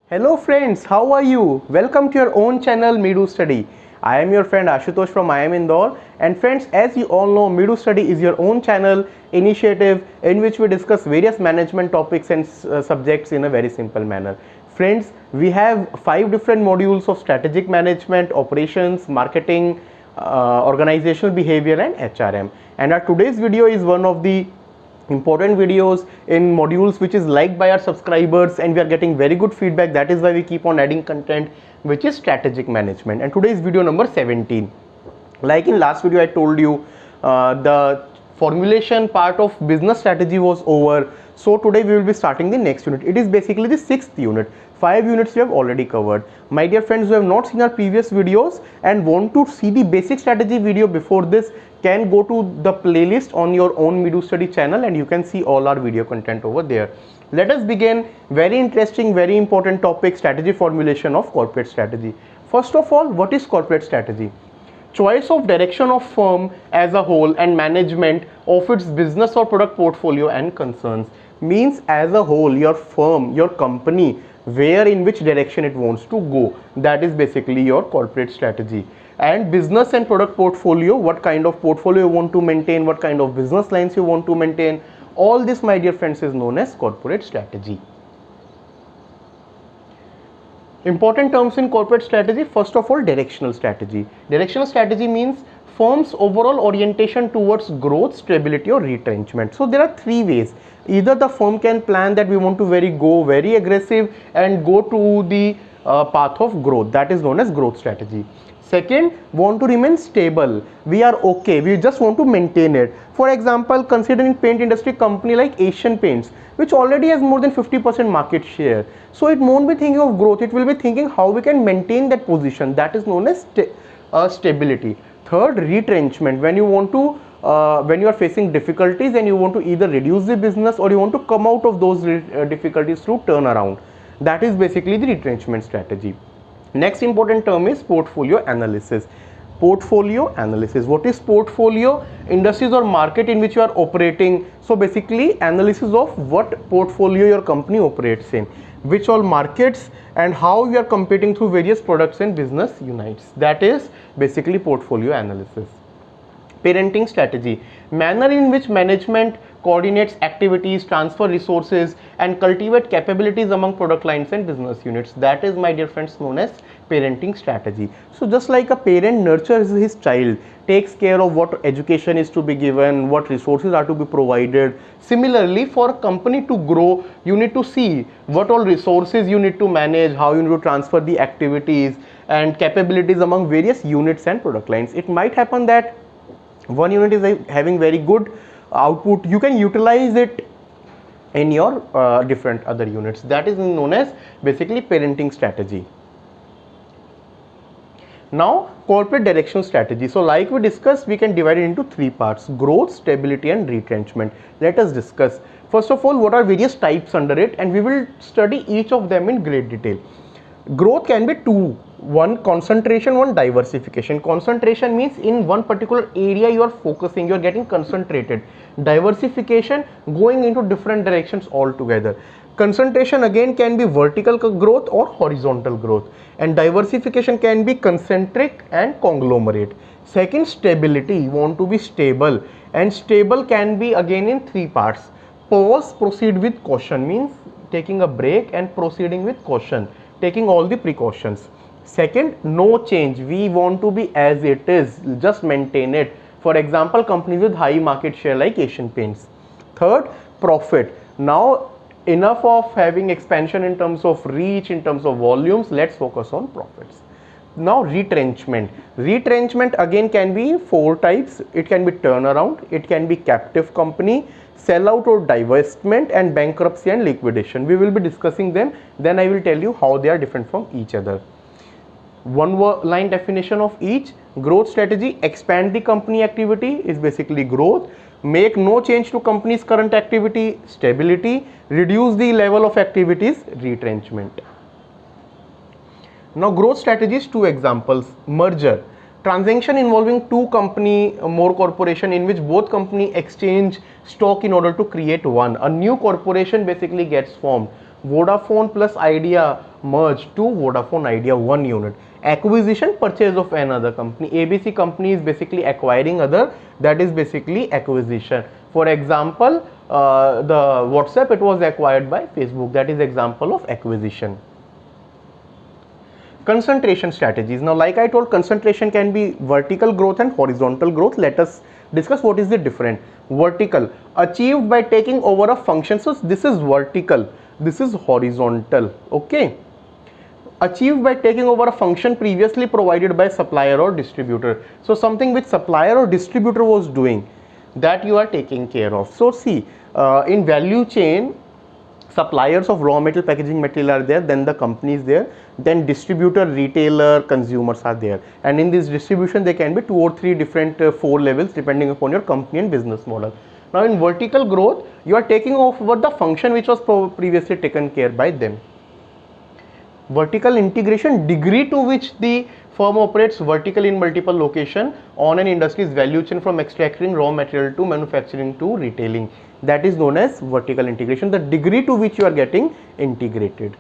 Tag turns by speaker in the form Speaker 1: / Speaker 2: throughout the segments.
Speaker 1: Hello friends, how are you? Welcome to your own channel Midu Study. I am your friend Ashutosh from IIM Indore, and friends, as you all know, Midu Study is your own channel initiative in which we discuss various management topics and subjects in a very simple manner. Friends, we have 5 different modules of strategic management, operations, marketing, organizational behavior and HRM. And our today's video is one of the important videos in modules which is liked by our subscribers, and we are getting very good feedback. That is why we keep on adding content which is strategic management. And today is video number 17. Like in last video I told you, the formulation part of business strategy was over, so today we will be starting the next unit. It is basically the 6th unit. 5 units we have already covered. My dear friends who have not seen our previous videos and want to see the basic strategy video before this, can go to the playlist on your own Midu Study channel and you can see all our video content over there. Let us begin. Very interesting, very important topic, strategy formulation of corporate strategy. First of all, what is corporate strategy? Choice of direction of firm as a whole and management of its business or product portfolio and concerns. Means as a whole, your firm, your company, where in which direction it wants to go. That is basically your corporate strategy. And business and product portfolio, what kind of portfolio you want to maintain, what kind of business lines you want to maintain. All this, my dear friends, is known as corporate strategy. Important terms in corporate strategy. First of all, directional strategy. Directional strategy means firm's overall orientation towards growth, stability or retrenchment. So there are 3 ways. Either the firm can plan that we want to go very aggressive and go to the path of growth. That is known as growth strategy. Second, want to remain stable. We are okay, we just want to maintain it. For example, considering paint industry company like Asian Paints, which already has more than 50% market share. So it won't be thinking of growth, it will be thinking how we can maintain that position. That is known as stability. Third, retrenchment. When you want to when you are facing difficulties and you want to either reduce the business or you want to come out of those difficulties through turnaround. That is basically the retrenchment strategy. Next important term is portfolio analysis. Portfolio analysis. What is portfolio? Industries or market in which you are operating. So basically analysis of what portfolio your company operates in, which all markets and how you are competing through various products and business units. That is basically portfolio analysis. Parenting strategy. Manner in which management coordinates activities, transfer resources and cultivate capabilities among product lines and business units. That is, my dear friends, known as parenting strategy. So just like a parent nurtures his child, takes care of what education is to be given, what resources are to be provided. Similarly, for a company to grow, you need to see what all resources you need to manage, how you need to transfer the activities and capabilities among various units and product lines. It might happen that one unit is having very good output, you can utilize it in your different other units. That is known as basically parenting strategy. Now, corporate direction strategy. So like we discussed, we can divide it into 3 parts: growth, stability and retrenchment. Let us discuss. First of all, what are various types under it, and we will study each of them in great detail. Growth can be 2. One, concentration, one, diversification. Concentration means in one particular area you are focusing, you are getting concentrated. Diversification, going into different directions altogether. Concentration again can be vertical growth or horizontal growth, and diversification can be concentric and conglomerate. Second, stability. You want to be stable, and stable can be again in 3 parts. Pause, proceed with caution, means taking a break and proceeding with caution, taking all the precautions. Second, no change. We want to be as it is, just maintain it. For example, companies with high market share like Asian Paints. Third, profit. Now enough of having expansion in terms of reach, in terms of volumes, let's focus on profits. Now, retrenchment. Retrenchment again can be 4 types. It can be turnaround, it can be captive company, sellout or divestment, and bankruptcy and liquidation. We will be discussing them, then I will tell you how they are different from each other. One line definition of each. Growth strategy: expand the company activity is basically growth. Make no change to company's current activity, stability. Reduce the level of activities, retrenchment. Now, growth strategies, 2 examples. Merger. Transaction involving 2 company, more corporation, in which both company exchange stock in order to create one. A new corporation basically gets formed. Vodafone plus Idea merged to Vodafone Idea one unit. Acquisition, purchase of another company. ABC company is basically acquiring other, that is basically acquisition. For example, the WhatsApp, it was acquired by Facebook, that is example of acquisition. Concentration strategies. Now, like I told, concentration can be vertical growth and horizontal growth. Let us discuss what is the difference. Vertical, achieved by taking over a function. So this is vertical, this is horizontal. Okay, achieved by taking over a function previously provided by supplier or distributor. So something which supplier or distributor was doing, that you are taking care of. So see, in value chain, suppliers of raw material, packaging material are there, then the company is there, then distributor, retailer, consumers are there, and in this distribution there can be 2 or 3 different 4 levels depending upon your company and business model. Now in vertical growth, you are taking over the function which was previously taken care by them. Vertical integration, degree to which the firm operates vertically in multiple locations on an industry's value chain from extracting raw material to manufacturing to retailing, that is known as vertical integration, the degree to which you are getting integrated.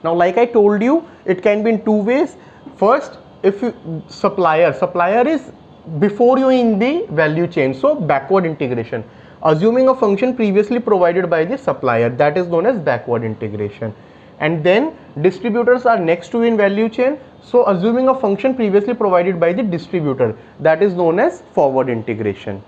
Speaker 1: Now like I told you, it can be in 2 ways. First, if you, supplier is before you in the value chain, so backward integration, assuming a function previously provided by the supplier, that is known as backward integration. And then distributors are next to in value chain, so assuming a function previously provided by the distributor, that is known as forward integration.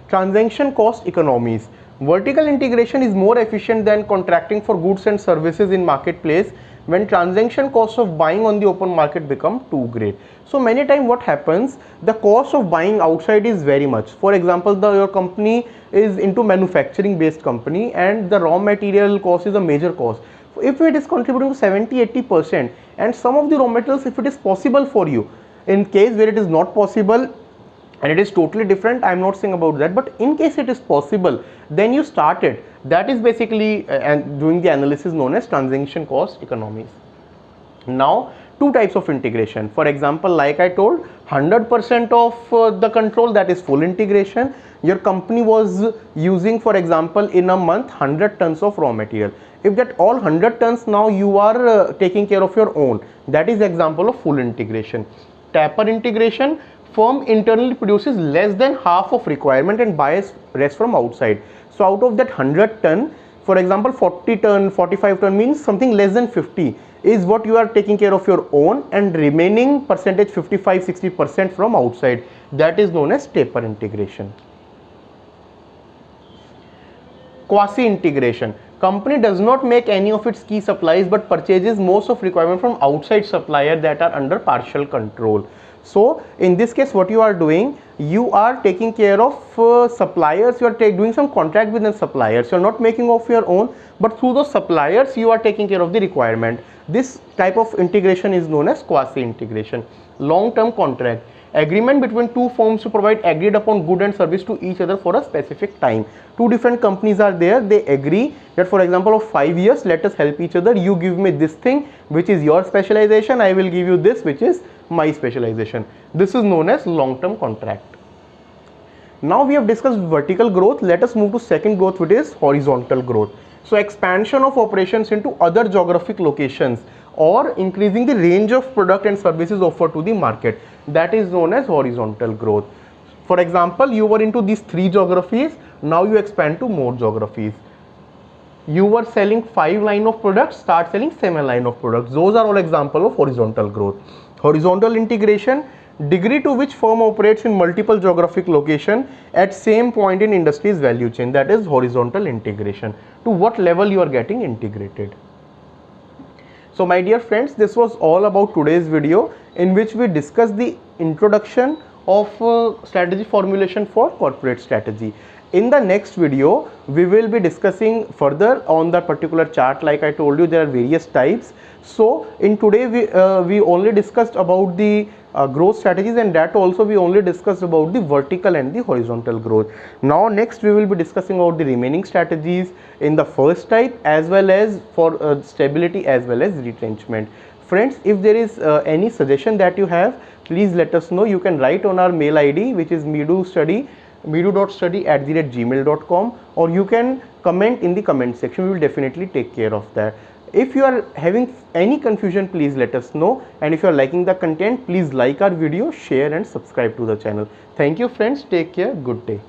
Speaker 1: Transaction cost economies. Vertical integration is more efficient than contracting for goods and services in marketplace when transaction costs of buying on the open market become too great. So many times what happens, the cost of buying outside is very much. For example, your company is into manufacturing based company and the raw material cost is a major cost. If it is contributing to 70-80% and some of the raw materials, if it is possible for you, in case where it is not possible and it is totally different, I am not saying about that, but in case it is possible, then you start it. That is basically doing the analysis known as transaction cost economies. Now 2 types of integration. For example, like I told, 100% of the control, that is full integration. Your company was using, for example, in a month 100 tons of raw material. If that all 100 tons now you are taking care of your own, that is example of full integration. Tapper integration, firm internally produces less than half of requirement and buys rest from outside. So out of that 100 ton, for example 40 ton, 45 ton means something less than 50 is what you are taking care of your own, and remaining percentage 55-60% from outside, that is known as taper integration. Quasi integration, company does not make any of its key supplies but purchases most of requirement from outside supplier that are under partial control. So in this case what you are doing, you are taking care of suppliers, you are doing some contract with the suppliers, you are not making of your own, but through those suppliers you are taking care of the requirement. This type of integration is known as quasi integration. Long term contract, agreement between 2 firms to provide agreed upon good and service to each other for a specific time. 2 different companies are there, they agree that for example of 5 years let us help each other, you give me this thing which is your specialization, I will give you this which is my specialization. This is known as long term contract. Now we have discussed vertical growth, let us move to second growth, which is horizontal growth. So expansion of operations into other geographic locations or increasing the range of product and services offered to the market, that is known as horizontal growth. For example, you were into these 3 geographies, now you expand to more geographies. You were selling 5 line of products, start selling 7 line of products. Those are all example of horizontal growth. Horizontal integration, degree to which firm operates in multiple geographic location at same point in industry's value chain, that is horizontal integration. To what level you are getting integrated. So my dear friends, this was all about today's video in which we discussed the introduction of strategy formulation for corporate strategy. In the next video, we will be discussing further on that particular chart. Like I told you, there are various types. So in today we only discussed about the growth strategies, and that also we only discussed about the vertical and the horizontal growth. Now next we will be discussing about the remaining strategies in the first type, as well as for stability as well as retrenchment. Friends, if there is any suggestion that you have, please let us know. You can write on our mail ID, which is meedu.study@gmail.com, or you can comment in the comment section. We will definitely take care of that. If you are having any confusion, please let us know, and if you are liking the content, please like our video, share and subscribe to the channel. Thank you friends, take care, good day.